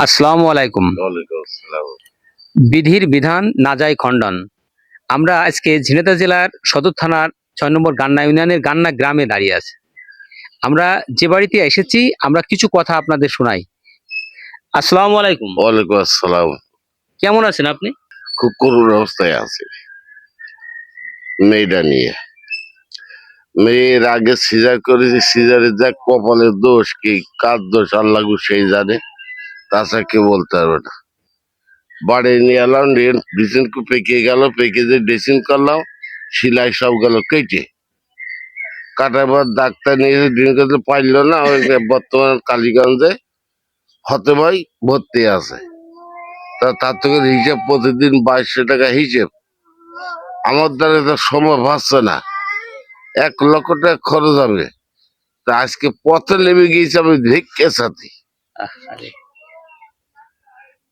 আসসালামু আলাইকুম। ওয়ালাইকুম আসসালাম। বিধির বিধান না যায় খণ্ডন। আমরা আজকে ঝিনাইদহ জেলার সদর থানার ৬ নম্বর গান্না ইউনিয়নের গান্না গ্রামে দাঁড়িয়ে আছি। আমরা যে বাড়িতে এসেছি আমরা কিছু কথা আপনাদের শোনাই। আসসালামু আলাইকুম। ওয়ালাইকুম আসসালাম। কেমন আছেন আপনি? খুব করুণ অবস্থায় আছে মেয়েটা নিয়ে। মেয়ের আগে সিজার করেছি, সিজারের যা কপালের দোষ কি কার দোষ আল্লাহ সেই জানে, তাছাড়া কেউ বলতে পারবে না। বাড়ি নিয়ে এলাম, ড্রেসিং পেকে গেল, পেকে যে ড্রেসিং করলাম, সিলাই সব গেল কেটে। কাটার পর ডাক্তার নিয়ে ড্রেসিং করতে পারলো না, ওই বর্তমান কালীগঞ্জে হতভাই ভর্তি আছে। তার থেকে হিসেব প্রতিদিন 2200 টাকা হিসেব। আমার দ্বারা তো সম্ভব হচ্ছে না, 1 লক্ষ টাকা খরচ হবে। তা আজকে পথে নেমে গিয়েছি আমি ধিক্কে সাথে। আরে,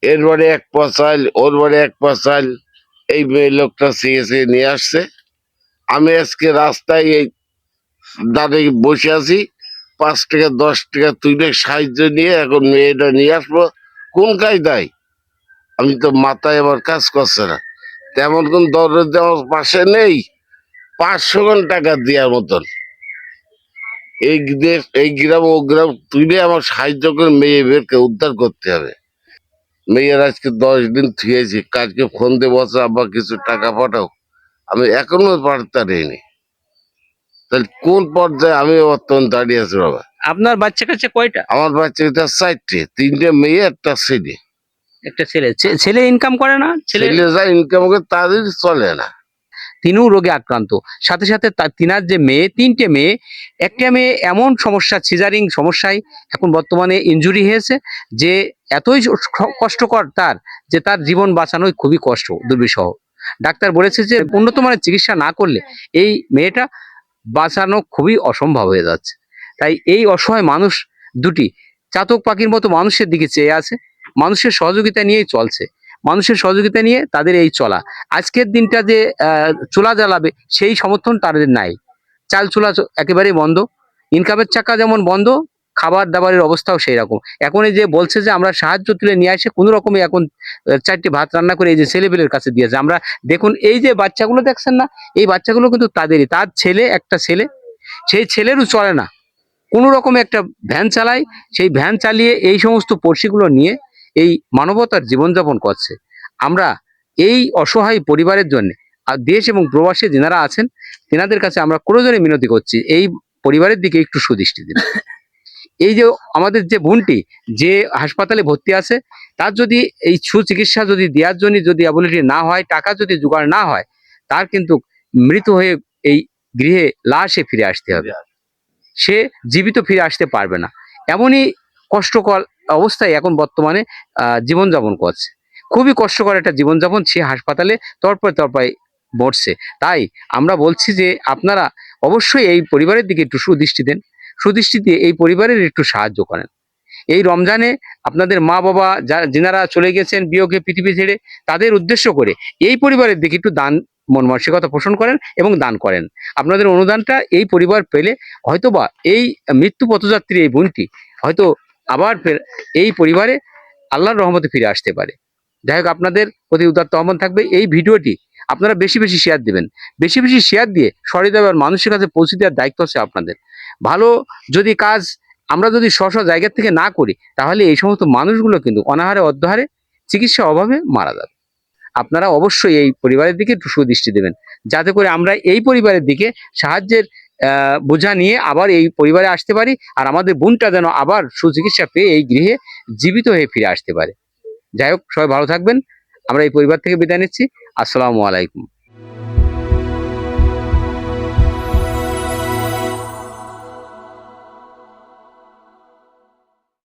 এর বাড়ি এক পচাইল, ওর বাড়ি এক পচাইল, এই মেয়ে লোকটা সিএসে নিয়ে আসছে। আমি আজকে রাস্তায় এই দাঁড়িয়ে বসে আছি, 5 টাকা 10 টাকা তুলে সাহায্য নিয়ে এখন মেয়েটা নিয়ে আসবো কোন কায়দায়? আমি তো মাথায় আমার কাজ করছে না, তেমন কোন দরদ আমার পাশে নেই 500 টাকা দেওয়ার মতন। এই দেশ, এই গ্রাম ও গ্রাম তুলে আমার সাহায্য করে মেয়ে বেরকে উদ্ধার করতে হবে। মেয়ের আজকে 10 দিন থুয়েছি, কাজকে ফোন দিয়ে বসে আব্বা কিছু টাকা পাঠাও, আমি এখনো পাঠাতে পারিনি। তাহলে কোন পর্যায়ে আমি বর্তমান দাঁড়িয়ে আছি বাবা? আপনার বাচ্চা কাচ্চা কয়টা? আমার বাচ্চা 4টে, 3টে মেয়ে একটা ছেলে। একটা ছেলে। ছেলে ইনকাম করে না? ছেলে ছেলে যা ইনকাম করে তাদের চলে না। তিনিও রোগে আক্রান্ত। সাথে সাথে তিনার যে মেয়ে, 3টে মেয়ে, একটা মেয়ে এমন সমস্যা, সিজারিং সমস্যায় এখন বর্তমানে ইনজুরি হয়েছে, যে এতই কষ্টকর তার, যে তার জীবন বাঁচানোই খুবই কষ্ট, দুর্বিষহ। ডাক্তার বলেছে যে উন্নত মানের চিকিৎসা না করলে এই মেয়েটা বাঁচানো খুবই অসম্ভব হয়ে যাচ্ছে। তাই এই অসহায় মানুষ দুটি চাতক পাখির মতো মানুষের দিকে চেয়ে আছে, মানুষের সহযোগিতা নিয়েই চলছে, মানুষের সহযোগিতা নিয়ে তাদের এই চলা। আজকের দিনটা যে চুলা জ্বালাবে সেই সমর্থন তাদের নাই। চাল চুলা একেবারেই বন্ধ, ইনকামের চাকা যেমন বন্ধ, খাবার দাবারের অবস্থাও সেই রকম। এখন এই যে বলছে যে আমরা সাহায্য তুলে নিয়ে আসে কোনো রকমে এখন 4টি ভাত রান্না করে এই যে ছেলেপেলের কাছে দিয়েছে। আমরা দেখুন এই যে বাচ্চাগুলো দেখছেন না, এই বাচ্চাগুলো কিন্তু তাদেরই, তার ছেলে, একটা ছেলে, সেই ছেলেরও চলে না, কোনো রকমে একটা ভ্যান চালায়, সেই ভ্যান চালিয়ে এই সমস্ত পড়শিগুলো নিয়ে এই মানবতার জীবনযাপন করছে। আমরা এই অসহায় পরিবারের জন্য আর দেশ এবং প্রবাসী যেনারা আছেন তেনাদের কাছে আমরা প্রয়োজনে মিনতি করছি, এই পরিবারের দিকে একটু সুদৃষ্টি দিন। এই যে আমাদের যে বোনটি যে হাসপাতালে ভর্তি আছে, তার যদি এই সুচিকিৎসা যদি দেওয়ার জন্য যদি অ্যাবিলিটি না হয়, টাকা যদি জোগাড় না হয়, তার কিন্তু মৃত হয়ে এই গৃহে লাশে ফিরে আসতে হবে, সে জীবিত ফিরে আসতে পারবে না। এমনই কষ্টকর অবস্থায় এখন বর্তমানে জীবনযাপন করছে, খুবই কষ্টকর একটা জীবনযাপন, সে হাসপাতালে তড়পায় তড়পায় মরছে। তাই আমরা বলছি যে আপনারা অবশ্যই এই পরিবারের দিকে একটু সুদৃষ্টি দেন, সুদৃষ্টি দিয়ে এই পরিবারের একটু সাহায্য করেন। এই রমজানে আপনাদের মা বাবা যেনারা চলে গেছেন বিয়োগে পৃথিবী ছেড়ে, তাদের উদ্দেশ্য করে এই পরিবারের দিকে একটু দান মন মানসিকতা পোষণ করেন এবং দান করেন। আপনাদের অনুদানটা এই পরিবার পেলে হয়তোবা এই মৃত্যু পথযাত্রী এই বোনটি হয়তো আবার এই পরিবারে আল্লাহর রহমতে ফিরে আসতে পারে। যাই হোক, আপনাদের প্রতি উদাত্ত আহ্বান থাকবে এই ভিডিওটি আপনারা বেশি বেশি শেয়ার দিবেন, বেশি বেশি শেয়ার দিয়ে সহৃদয় মানুষের কাছে পৌঁছে দেওয়ার দায়িত্ব হচ্ছে আপনাদের। ভালো যদি কাজ আমরা যদি স্ব জায়গা থেকে না করি, তাহলে এই সমস্ত মানুষগুলো কিন্তু অনাহারে অর্ধহারে চিকিৎসা অভাবে মারা যাবে। আপনারা অবশ্যই এই পরিবারের দিকে একটু সুদৃষ্টি দেবেন, যাতে করে আমরা এই পরিবারের দিকে সাহায্যের বোঝা নিয়ে আবার এই পরিবারে আসতে পারি, আর আমাদের বোনটা যেন আবার সুচিকিৎসা পেয়ে এই গৃহে জীবিত হয়ে ফিরে আসতে পারে। যাই হোক, সবাই ভালো থাকবেন। আমরা এই পরিবার থেকে বিদায় নিচ্ছি। আসসালামু আলাইকুম।